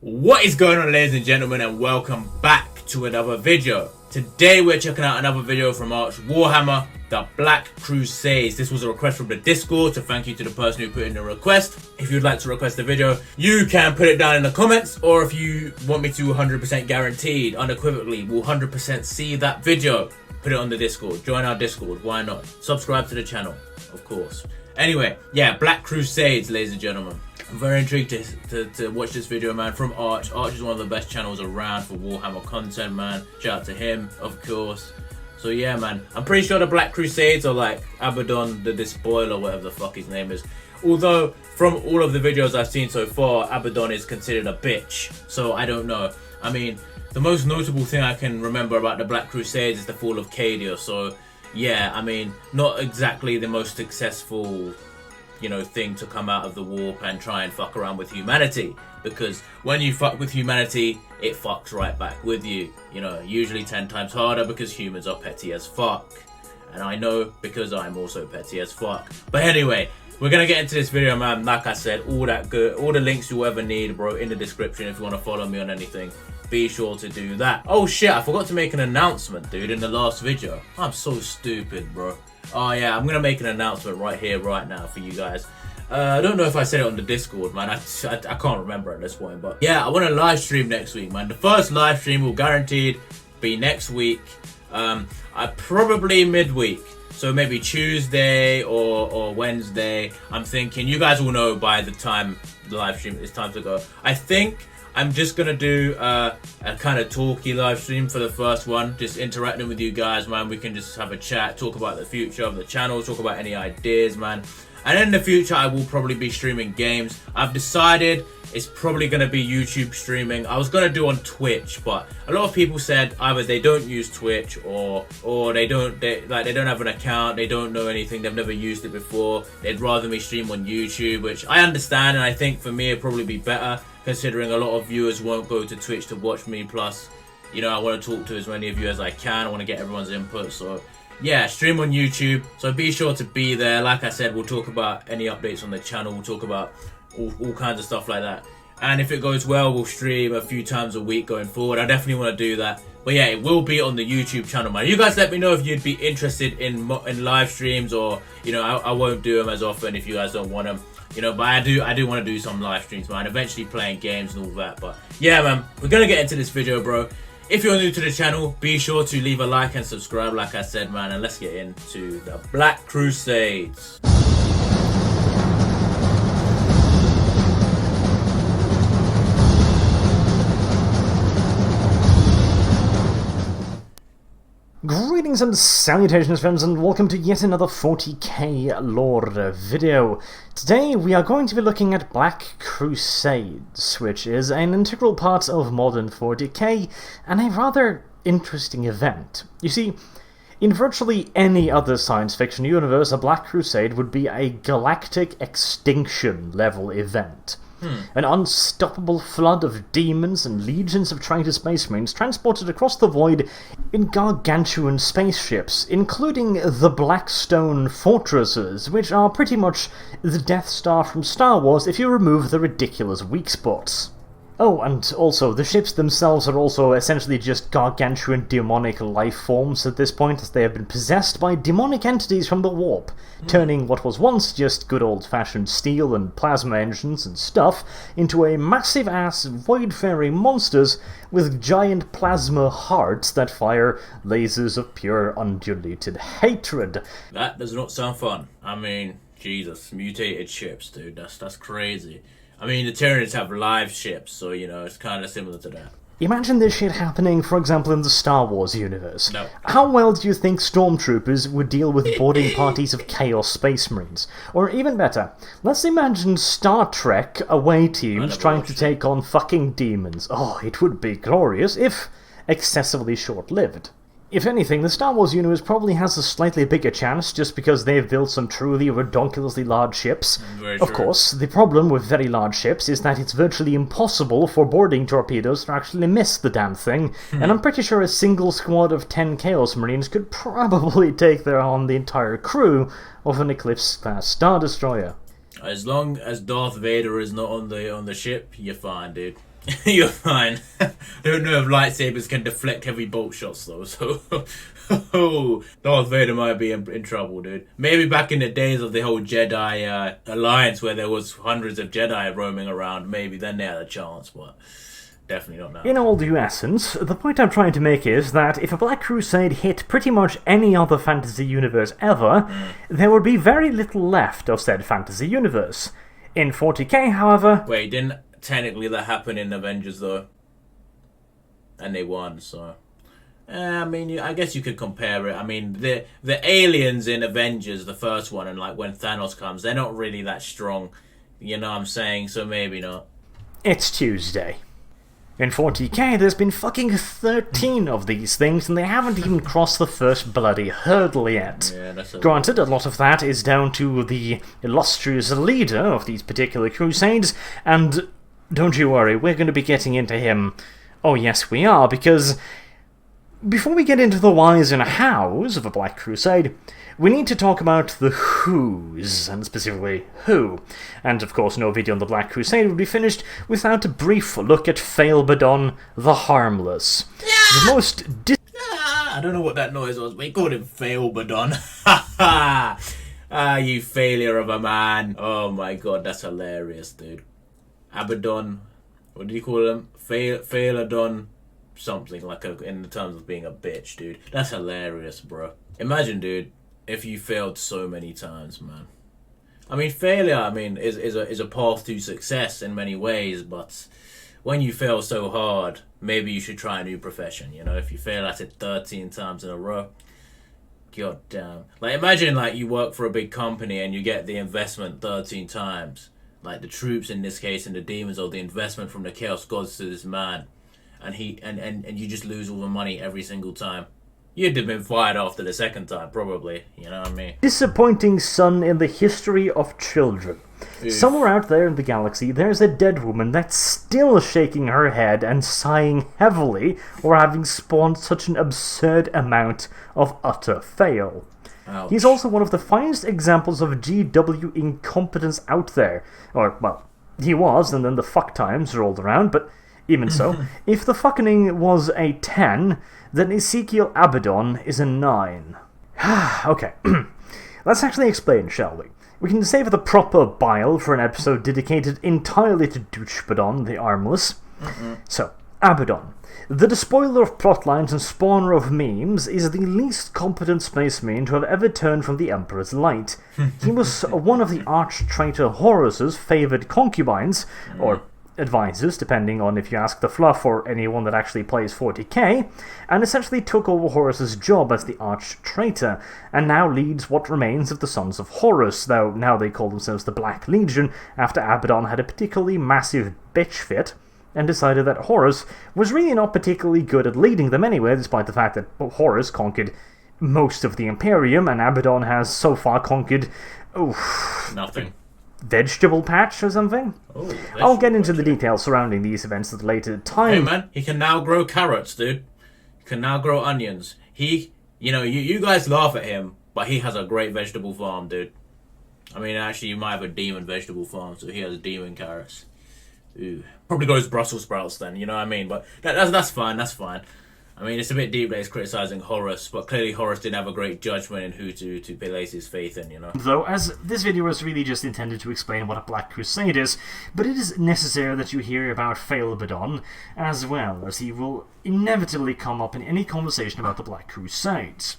What is going on, ladies and gentlemen, and welcome back to another video. Today we're checking out another video from Arch Warhammer, the Black Crusades. This was a request from the Discord, so thank you to the person who put in the request. If you'd like to request a video, you can put it down in the comments, or if you want me to 100% guaranteed, unequivocally, we'll 100% see that video. Put it on the Discord, join our Discord, why not? Subscribe to the channel, of course. Anyway, yeah, Black Crusades, ladies and gentlemen. I'm very intrigued to watch this video, man, from Arch. Arch is one of the best channels around for Warhammer content, man. Shout out to him, of course. So yeah, man, I'm pretty sure the Black Crusades are like Abaddon, the despoiler, whatever the fuck his name is. Although, from all of the videos I've seen so far, Abaddon is considered a bitch. So I don't know. I mean, the most notable thing I can remember about the Black Crusades is the fall of Cadia. So yeah, I mean, not exactly the most successful, you know, thing to come out of the warp and try and fuck around with humanity, because when you fuck with humanity, it fucks right back with you, you know, usually 10 times harder, because humans are petty as fuck, and I know because I'm also petty as fuck. But anyway, we're gonna get into this video, man. Like I said, all that good, all the links you'll ever need, bro, in the description. If you want to follow me on anything, be sure to do that. Oh shit, I forgot to make an announcement, dude, in the last video. I'm so stupid, bro. Oh yeah, I'm gonna make an announcement right here, right now for you guys. I don't know if I said it on the Discord, man. I can't remember at this point, but yeah, I want to live stream next week, man. The first live stream will guaranteed be next week. I probably midweek, so maybe Tuesday or Wednesday. I'm thinking you guys will know by the time the live stream is time to go. I think I'm just gonna do a kind of talky live stream for the first one, just interacting with you guys, man. We can just have a chat, talk about the future of the channel, talk about any ideas, man. And in the future, I will probably be streaming games. I've decided it's probably gonna be YouTube streaming. I was gonna do on Twitch, but a lot of people said either they don't use Twitch or they don't have an account, they don't know anything, they've never used it before. They'd rather me stream on YouTube, which I understand, and I think for me it'd probably be better, considering a lot of viewers won't go to Twitch to watch me. Plus, you know, I want to talk to as many of you as I can. I want to get everyone's input. So yeah, stream on YouTube. So be sure to be there. Like I said, we'll talk about any updates on the channel. We'll talk about all kinds of stuff like that. And if it goes well, we'll stream a few times a week going forward. I definitely want to do that. But yeah, it will be on the YouTube channel, man. You guys let me know if you'd be interested in live streams, or, you know, I won't do them as often if you guys don't want them. You know, but I do want to do some live streams, man. Eventually playing games and all that. But yeah, man, we're gonna get into this video, bro. If you're new to the channel, be sure to leave a like and subscribe, like I said, man. And let's get into the Black Crusades. Greetings and salutations, friends, and welcome to yet another 40k lore video. Today we are going to be looking at Black Crusades, which is an integral part of modern 40k, and a rather interesting event. You see, in virtually any other science fiction universe, a Black Crusade would be a galactic extinction level event. An unstoppable flood of demons and legions of traitor space marines transported across the void in gargantuan spaceships, including the Blackstone fortresses, which are pretty much the Death Star from Star Wars if you remove the ridiculous weak spots. Oh, and also, the ships themselves are also essentially just gargantuan demonic life forms at this point, as they have been possessed by demonic entities from the warp, turning what was once just good old-fashioned steel and plasma engines and stuff into a massive-ass void-faring monsters with giant plasma hearts that fire lasers of pure undulated hatred. That does not sound fun. I mean, Jesus, mutated ships, dude. That's crazy. I mean, the Tyranids have live ships, so, you know, it's kind of similar to that. Imagine this shit happening, for example, in the Star Wars universe. No. How well do you think stormtroopers would deal with boarding parties of Chaos Space Marines? Or even better, let's imagine Star Trek away teams trying to take on fucking demons. Oh, it would be glorious, if excessively short-lived. If anything, the Star Wars universe probably has a slightly bigger chance just because they've built some truly redonkulously large ships. Of course, the problem with very large ships is that it's virtually impossible for boarding torpedoes to actually miss the damn thing, and I'm pretty sure a single squad of 10 Chaos Marines could probably take on the entire crew of an Eclipse-class Star Destroyer. As long as Darth Vader is not on the ship, you're fine, dude. You're fine. I don't know if lightsabers can deflect heavy bolt shots though, so Darth Vader might be in trouble, dude. Maybe back in the days of the whole Jedi alliance where there was hundreds of Jedi roaming around, maybe then they had a chance, but definitely not now. In all due essence, the point I'm trying to make is that if a Black Crusade hit pretty much any other fantasy universe ever, there would be very little left of said fantasy universe. In 40k, however... Wait, didn't technically that happen in Avengers though? And they won, so... I mean, I guess you could compare it. I mean, the aliens in Avengers, the first one, and like when Thanos comes, they're not really that strong. You know what I'm saying? So maybe not. It's Tuesday. In 40k, there's been fucking 13 of these things, and they haven't even crossed the first bloody hurdle yet. Yeah, that's Granted, a lot of that is down to the illustrious leader of these particular crusades, and don't you worry, we're going to be getting into him. Oh yes, we are, because... before we get into the whys and hows of a Black Crusade, we need to talk about the whos, and specifically who. And of course no video on the Black Crusade would be finished without a brief look at Abaddon the Harmless. The most I don't know what that noise was, but he called him Abaddon. Ha ha! Ah, you failure of a man. Oh my god, that's hilarious, dude. Abaddon, what did he call him? Abaddon. Something like in the terms of being a bitch, dude. That's hilarious, bro. Imagine, dude, if you failed so many times, man. I mean, failure, is a path to success in many ways, but when you fail so hard, maybe you should try a new profession, you know? If you fail at it 13 times in a row, god damn. Like, imagine, like, you work for a big company and you get the investment 13 times. Like, the troops, in this case, and the demons, or the investment from the Chaos Gods to this man. And you just lose all the money every single time. You'd have been fired after the second time, probably. You know what I mean? disappointing son in the history of children. Oof. Somewhere out there in the galaxy, there's a dead woman that's still shaking her head and sighing heavily for having spawned such an absurd amount of utter fail. Ouch. He's also one of the finest examples of GW incompetence out there. Or, well, he was, and then the fuck times rolled around, but... even so, if the fucking was a 10, then Ezekiel Abaddon is a 9. Okay, let's actually explain, shall we? We can save the proper bile for an episode dedicated entirely to Abaddon the Armless. So, Abaddon, the despoiler of plotlines and spawner of memes, is the least competent space marine to have ever turned from the Emperor's light. He was one of the arch-traitor Horace's favoured concubines, or... advisors, depending on if you ask the fluff or anyone that actually plays 40k, and essentially took over Horace's job as the arch-traitor, and now leads what remains of the Sons of Horus, though now they call themselves the Black Legion, after Abaddon had a particularly massive bitch fit, and decided that Horace was really not particularly good at leading them anyway, despite the fact that Horace conquered most of the Imperium, and Abaddon has so far conquered... nothing. Vegetable patch or something? Oh, I'll get into the details surrounding these events at a later time. Hey man, he can now grow carrots, dude. He can now grow onions. You guys laugh at him, but he has a great vegetable farm, dude. I mean, actually, you might have a demon vegetable farm, so he has demon carrots. Ooh. Probably grows Brussels sprouts then, you know what I mean? But that's fine, that's fine. I mean, it's a bit deep that he's criticising Horace, but clearly Horace didn't have a great judgment in who to place his faith in, you know? Though, as this video was really just intended to explain what a Black Crusade is, but it is necessary that you hear about Abaddon, as well, as he will inevitably come up in any conversation about the Black Crusades.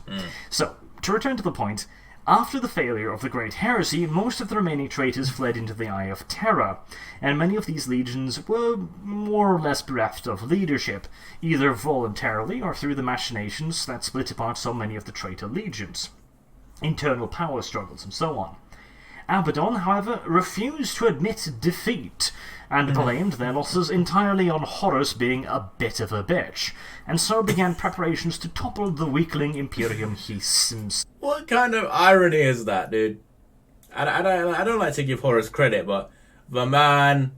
So, to return to the point, after the failure of the Great Heresy, most of the remaining traitors fled into the Eye of Terror, and many of these legions were more or less bereft of leadership, either voluntarily or through the machinations that split apart so many of the traitor legions, internal power struggles, and so on. Abaddon, however, refused to admit defeat, and blamed their losses entirely on Horace being a bit of a bitch, and so began preparations to topple the weakling Imperium himself. What kind of irony is that, dude? I don't like to give Horace credit, but the man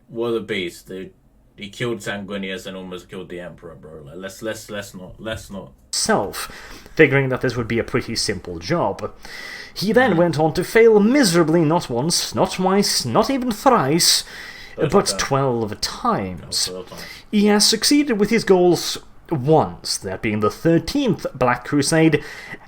was a beast, dude. He killed Sanguinius and almost killed the Emperor, bro. Like, let's not. Self, figuring that this would be a pretty simple job. He then went on to fail miserably not once, not twice, not even thrice, but 12 times. He has succeeded with his goals once, that being the 13th Black Crusade,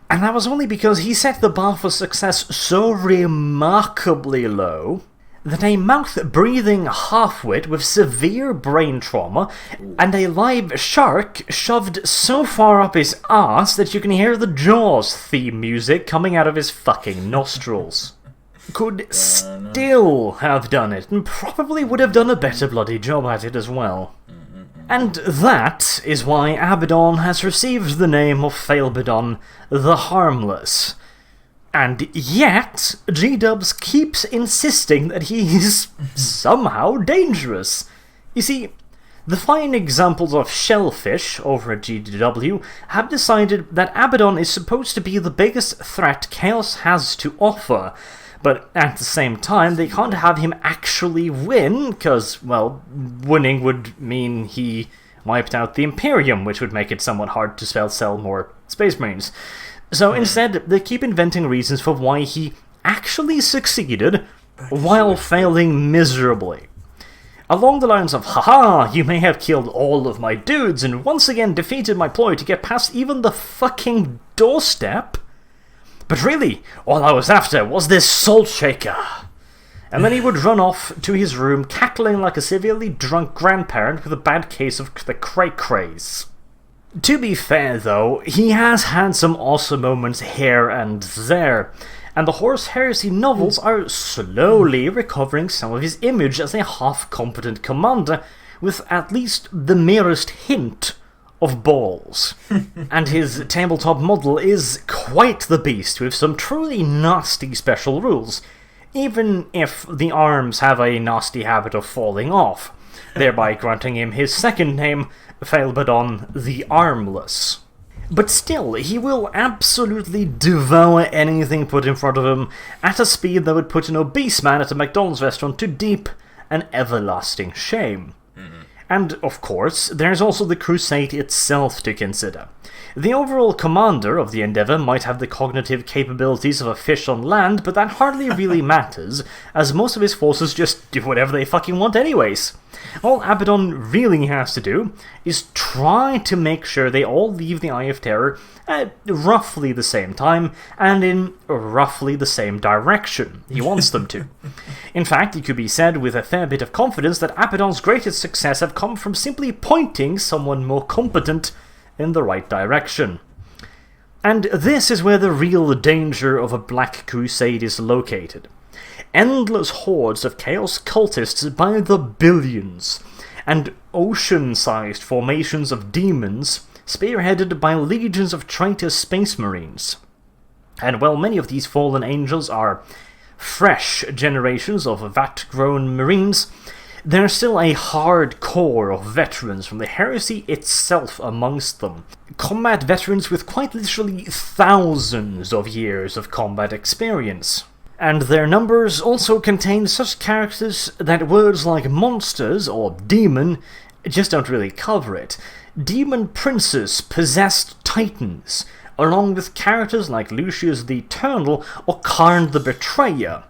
and that was only because he set the bar for success so remarkably low that a mouth-breathing half-wit with severe brain trauma and a live shark shoved so far up his arse that you can hear the Jaws theme music coming out of his fucking nostrils could still have done it, and probably would have done a better bloody job at it as well. And that is why Abaddon has received the name of Abaddon the Harmless. And yet, G-Dubs keeps insisting that he is somehow dangerous. You see, the fine examples of Shellfish over at GW have decided that Abaddon is supposed to be the biggest threat Chaos has to offer, but at the same time they can't have him actually win, because, well, winning would mean he wiped out the Imperium, which would make it somewhat hard to sell more Space Marines. So instead, they keep inventing reasons for why he actually succeeded while failing miserably. Along the lines of, haha, you may have killed all of my dudes and once again defeated my ploy to get past even the fucking doorstep, but really, all I was after was this salt shaker. And then he would run off to his room cackling like a severely drunk grandparent with a bad case of the cray-craze. To be fair though, he has had some awesome moments here and there, and the Horus Heresy novels are slowly recovering some of his image as a half-competent commander, with at least the merest hint of balls. And his tabletop model is quite the beast, with some truly nasty special rules, even if the arms have a nasty habit of falling off, thereby granting him his second name, Abaddon the Armless. But still, he will absolutely devour anything put in front of him at a speed that would put an obese man at a McDonald's restaurant to deep and everlasting shame. And, of course, there's also the Crusade itself to consider. The overall commander of the Endeavour might have the cognitive capabilities of a fish on land, but that hardly really matters, as most of his forces just do whatever they fucking want anyways. All Abaddon really has to do is try to make sure they all leave the Eye of Terror at roughly the same time, and in roughly the same direction he wants them to. In fact, it could be said with a fair bit of confidence that Abaddon's greatest success have come from simply pointing someone more competent in the right direction. And this is where the real danger of a Black Crusade is located. Endless hordes of Chaos Cultists by the billions, and ocean-sized formations of demons spearheaded by legions of traitor Space Marines. And while many of these fallen angels are fresh generations of vat-grown Marines, there's still a hard core of veterans from the heresy itself amongst them. Combat veterans with quite literally thousands of years of combat experience. And their numbers also contain such characters that words like monsters or demon just don't really cover it. Demon princes possessed titans, along with characters like Lucius the Eternal or Karn the Betrayer.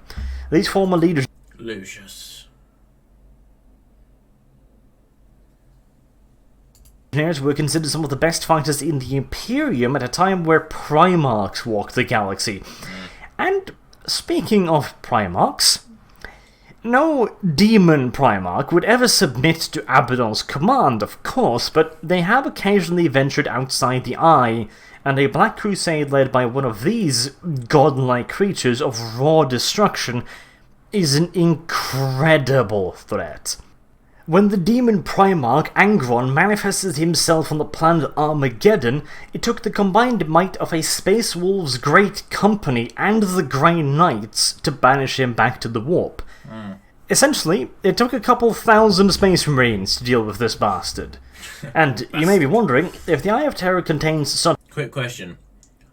These former leaders were considered some of the best fighters in the Imperium at a time where Primarchs walked the galaxy. And speaking of Primarchs, no demon Primarch would ever submit to Abaddon's command, of course, but they have occasionally ventured outside the Eye, and a Black Crusade led by one of these godlike creatures of raw destruction is an incredible threat. When the demon Primarch Angron manifested himself on the planet Armageddon, it took the combined might of a Space Wolves Great Company and the Grey Knights to banish him back to the warp. Essentially, it took a couple thousand Space Marines to deal with this bastard. And you may be wondering, if the Eye of Terror contains such... Quick question.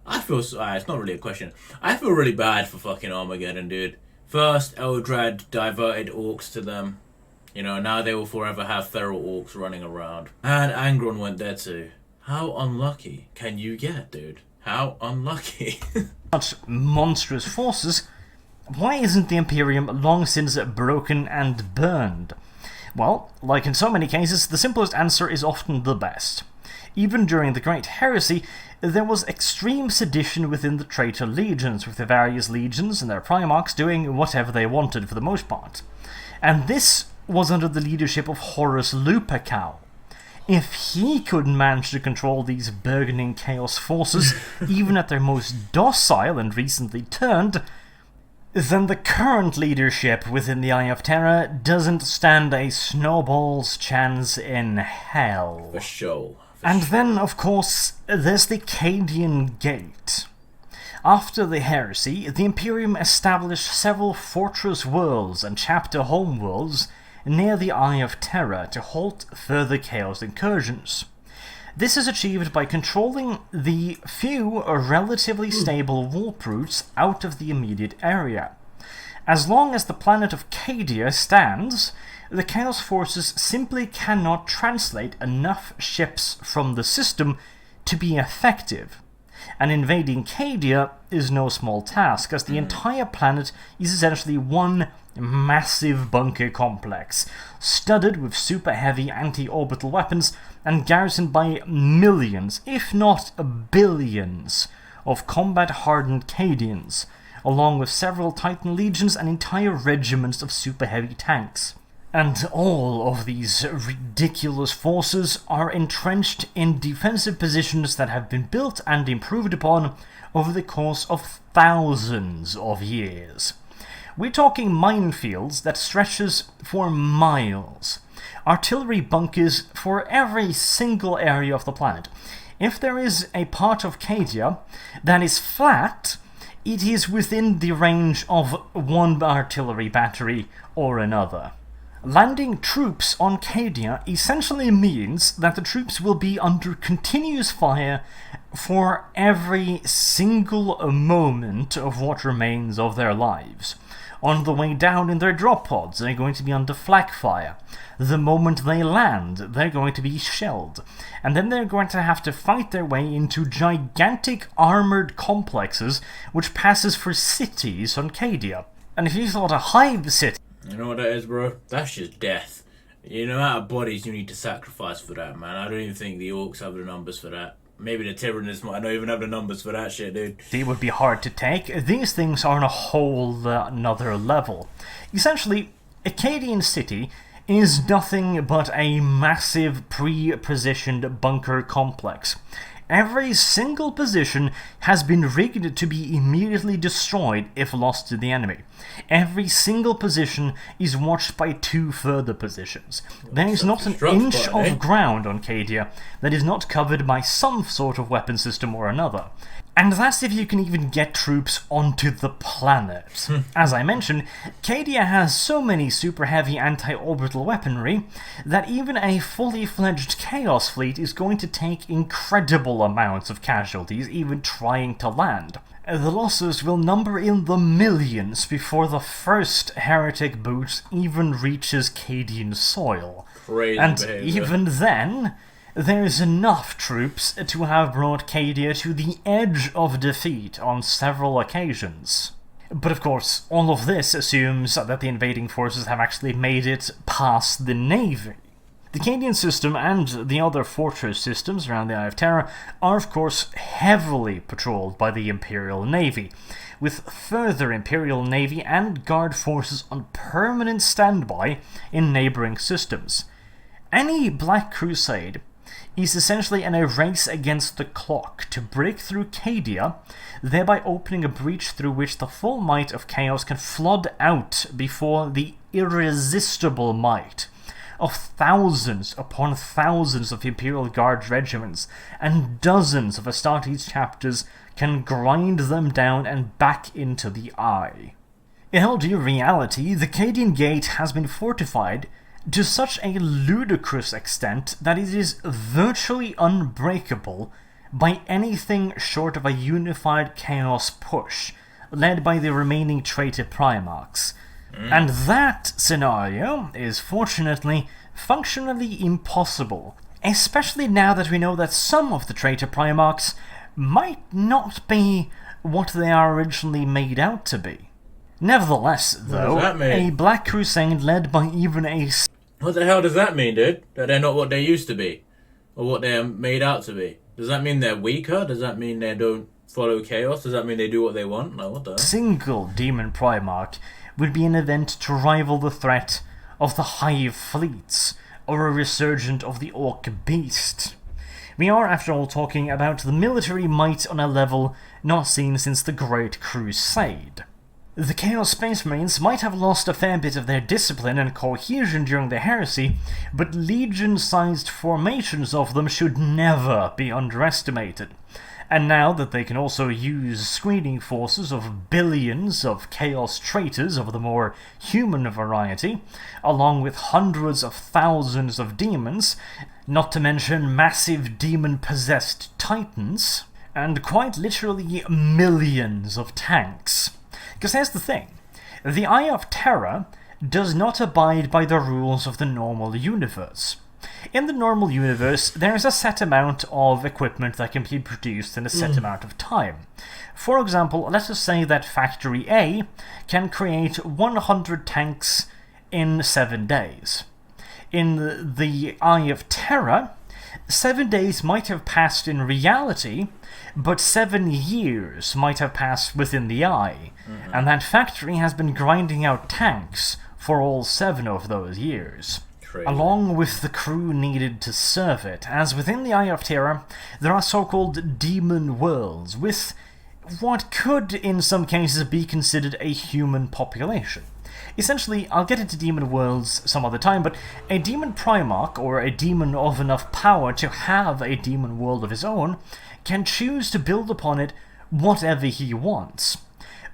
I feel... it's not really a question. I feel really bad for fucking Armageddon, dude. First, Eldrad diverted orcs to them. You know, now they will forever have feral orcs running around. And Angron went there too. How unlucky can you get, dude? How unlucky. such monstrous forces, why isn't the Imperium long since broken and burned? Well, like in so many cases, the simplest answer is often the best. Even during the Great Heresy, there was extreme sedition within the traitor legions, with the various legions and their primarchs doing whatever they wanted for the most part. And this was under the leadership of Horace Lupercal. If he couldn't manage to control these burgeoning chaos forces, even at their most docile and recently turned, then the current leadership within the Eye of Terror doesn't stand a snowball's chance in hell. For sure. And then, of course, there's the Cadian Gate. After the heresy, the Imperium established several fortress worlds and chapter homeworlds near the Eye of Terror to halt further chaos incursions. This is achieved by controlling the few relatively stable warp routes out of the immediate area. As long as the planet of Cadia stands, the Chaos Forces simply cannot translate enough ships from the system to be effective. And invading Cadia is no small task, as the entire planet is essentially one massive bunker complex, studded with super heavy anti-orbital weapons and garrisoned by millions, if not billions, of combat-hardened Cadians, along with several Titan legions and entire regiments of super heavy tanks. And all of these ridiculous forces are entrenched in defensive positions that have been built and improved upon over the course of thousands of years. We're talking minefields that stretches for miles, artillery bunkers for every single area of the planet. If there is a part of Cadia that is flat, it is within the range of one artillery battery or another. Landing troops on Cadia essentially means that the troops will be under continuous fire for every single moment of what remains of their lives. On the way down in their drop pods, they're going to be under flak fire. The moment they land, they're going to be shelled. And then they're going to have to fight their way into gigantic armored complexes which passes for cities on Cadia. And if you thought a hive city... You know what that is, bro? That's just death. You know how many bodies you need to sacrifice for that, man. I don't even think the orcs have the numbers for that. Maybe the Tyranids might not even have the numbers for that shit, dude. They would be hard to take. These things are on a whole another level. Essentially, Acadian City is nothing but a massive pre-positioned bunker complex. Every single position has been rigged to be immediately destroyed if lost to the enemy. Every single position is watched by two further positions. There is not an inch of ground on Cadia that is not covered by some sort of weapon system or another. And that's if you can even get troops onto the planet. As I mentioned, Cadia has so many super heavy anti-orbital weaponry that even a fully fledged Chaos fleet is going to take incredible amounts of casualties even trying to land. The losses will number in the millions before the first heretic boot even reaches Cadian soil. Crazy and behavior. Even then, there's enough troops to have brought Cadia to the edge of defeat on several occasions. But of course, all of this assumes that the invading forces have actually made it past the navy. The Cadian system and the other fortress systems around the Eye of Terror are of course heavily patrolled by the Imperial Navy, with further Imperial Navy and Guard forces on permanent standby in neighbouring systems. Any Black Crusade is essentially in a race against the clock to break through Cadia, thereby opening a breach through which the full might of Chaos can flood out before the irresistible might of thousands upon thousands of Imperial Guard regiments and dozens of Astartes chapters can grind them down and back into the Eye. In all due reality, the Cadian Gate has been fortified to such a ludicrous extent that it is virtually unbreakable by anything short of a unified Chaos push, led by the remaining traitor Primarchs. And that scenario is fortunately functionally impossible, especially now that we know that some of the traitor Primarchs might not be what they are originally made out to be. Nevertheless, though, a Black Crusade led by even a What the hell does that mean, dude? That they're not what they used to be? Or what they're made out to be? Does that mean they're weaker? Does that mean they don't follow chaos? Does that mean they do what they want? Like, what the hell? Single demon Primarch would be an event to rival the threat of the Hive fleets, or a resurgent of the Orc Beast. We are, after all, talking about the military might on a level not seen since the Great Crusade. The Chaos Space Marines might have lost a fair bit of their discipline and cohesion during the heresy, but legion-sized formations of them should never be underestimated. And now that they can also use screening forces of billions of Chaos traitors of the more human variety, along with hundreds of thousands of demons, not to mention massive demon-possessed titans, and quite literally millions of tanks. Because here's the thing, the Eye of Terror does not abide by the rules of the normal universe. In the normal universe, there is a set amount of equipment that can be produced in a set amount of time. For example, let us say that Factory A can create 100 tanks in 7 days. In the Eye of Terror, 7 days might have passed in reality, but 7 years might have passed within the Eye, and that factory has been grinding out tanks for all 7 of those years. Crazy. Along with the crew needed to serve it, as within the Eye of Terror, there are so-called demon worlds, with what could in some cases be considered a human population. Essentially, I'll get into demon worlds some other time, but a demon Primarch, or a demon of enough power to have a demon world of his own, can choose to build upon it whatever he wants.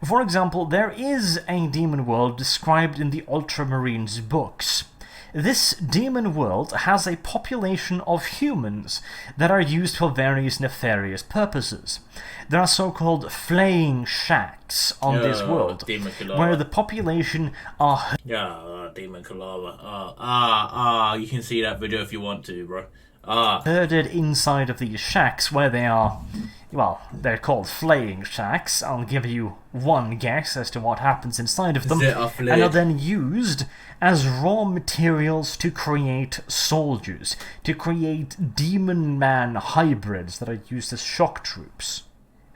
For example, there is a demon world described in the Ultramarines books. This demon world has a population of humans that are used for various nefarious purposes. There are so-called flaying shacks on this world, where the population are... Demon Calava. You can see that video if you want to, bro. herded inside of these shacks, where they are... Well, they're called flaying shacks. I'll give you one guess as to what happens inside of them, and are then used as raw materials to create soldiers, to create demon-man hybrids that are used as shock troops.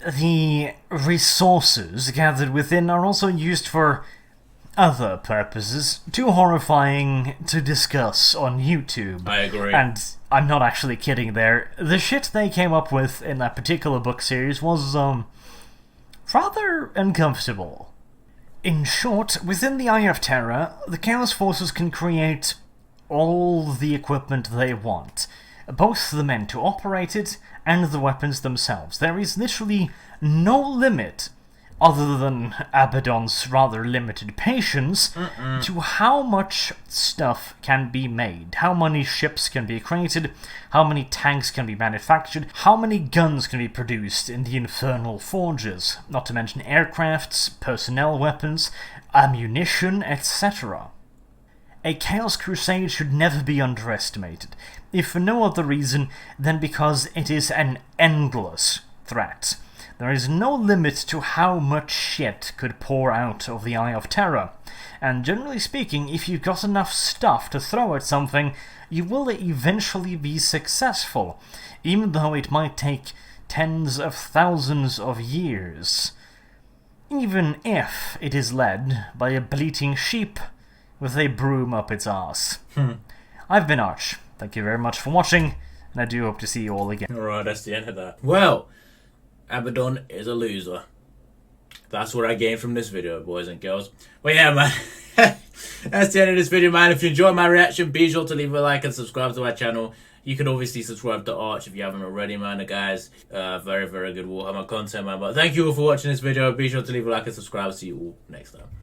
The resources gathered within are also used for other purposes, too horrifying to discuss on YouTube. I agree. And I'm not actually kidding there. The shit they came up with in that particular book series was, rather uncomfortable. In short, within the Eye of Terror, the Chaos Forces can create all the equipment they want, both the men to operate it and the weapons themselves. There is literally no limit, other than Abaddon's rather limited patience, to how much stuff can be made, how many ships can be created, how many tanks can be manufactured, how many guns can be produced in the infernal forges, not to mention aircrafts, personnel weapons, ammunition, etc. A Chaos Crusade should never be underestimated, if for no other reason than because it is an endless threat. There is no limit to how much shit could pour out of the Eye of Terror, and generally speaking, if you've got enough stuff to throw at something, you will eventually be successful, even though it might take tens of thousands of years. Even if it is led by a bleating sheep with a broom up its arse. I've been Arch. Thank you very much for watching, and I do hope to see you all again. Alright, that's the end of that. Well, Abaddon is a loser. That's what I gained from this video, boys and girls. But yeah, man. That's the end of this video, man. If you enjoyed my reaction, be sure to leave a like and subscribe to my channel. You can obviously subscribe to Arch if you haven't already, man. The guy's very, very good Warhammer content, man. But thank you all for watching this video. Be sure to leave a like and subscribe. See you all next time.